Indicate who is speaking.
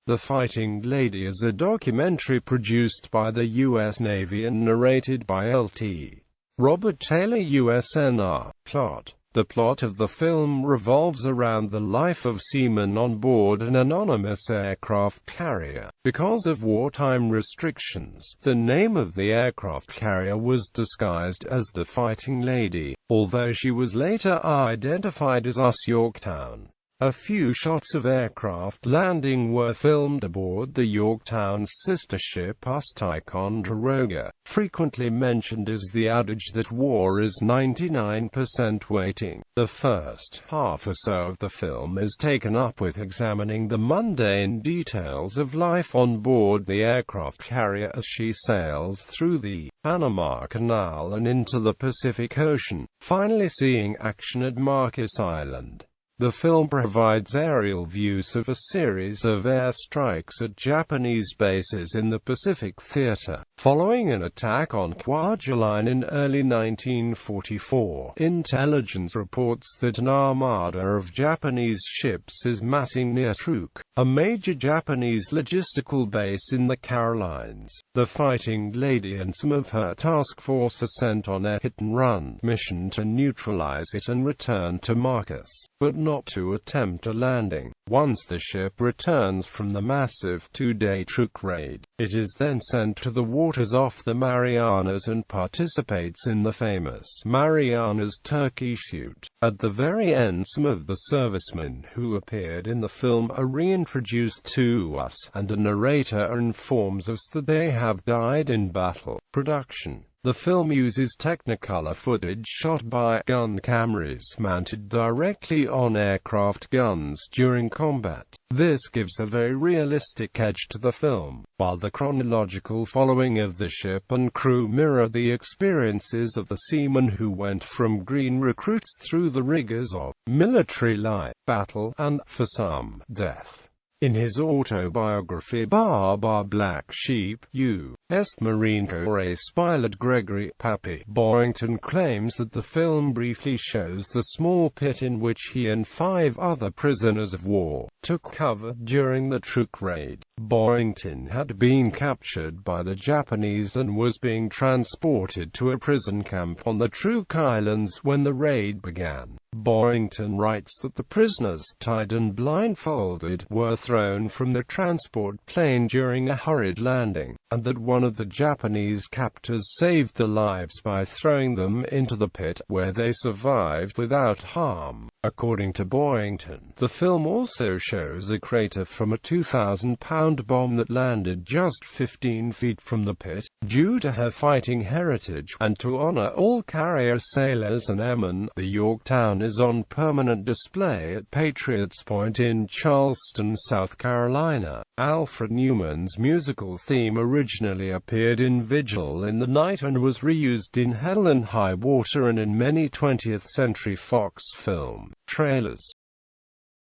Speaker 1: The Fighting Lady is a documentary produced by the U.S. Navy and narrated by Lt.Robert Taylor USNR. Plot. The plot of the film revolves around the life of seamen on board an anonymous aircraft carrier. Because of wartime restrictions, the name of the aircraft carrier was disguised as the Fighting Lady, although she was later identified as US Yorktown. A few shots of aircraft landing were filmed aboard the Yorktown's sister ship US Ticonderoga. Frequently mentioned is the adage that war is 99% waiting. The first half or so of the film is taken up with examining the mundane details of life on board the aircraft carrier as she sails through the Panama Canal and into the Pacific Ocean, finally seeing action at Marcus Island. The film provides aerial views of a series of airstrikes at Japanese bases in the Pacific Theater. Following an attack on Kwajalein in early 1944, intelligence reports that an armada of Japanese ships is massing near Truk, a major Japanese logistical base in the Carolines. The Fighting Lady and some of her task force are sent on a hit-and-run mission to neutralize it and return to Marcus, but not to attempt a landing. Once the ship returns from the massive two-day Truk raid, it is then sent to the waters off the Marianas and participates in the famous Marianas turkey shoot. At the very end, some of the servicemen who appeared in the film are reintroduced to us, and a narrator informs us that they have died in battle. Production. The film uses Technicolor footage shot by gun cameras mounted directly on aircraft guns during combat. This gives a very realistic edge to the film, while the chronological following of the ship and crew mirror the experiences of the seamen who went from green recruits through the rigors of military life, battle, and, for some, death. In his autobiography Black Sheep, U.S. Marine Corps pilot Gregory "Pappy" Boyington claims that the film briefly shows the small pit in which he and 5 other prisoners of war took cover during the Truk raid. Boyington had been captured by the Japanese and was being transported to a prison camp on the Truk Islands when the raid began. Boyington writes that the prisoners, tied and blindfolded, were thrown from the transport plane during a hurried landing, and that one of the Japanese captors saved their lives by throwing them into the pit, where they survived without harm. According to Boyington, the film also shows a crater from a 2,000-pound bomb that landed just 15 feet from the pit. Due to her fighting heritage, and to honor all carrier sailors and airmen, the Yorktown is on permanent display at Patriots Point in Charleston, South Carolina. Alfred Newman's musical theme originally appeared in Vigil in the Night and was reused in Hell and High Water and in many 20th Century Fox film trailers.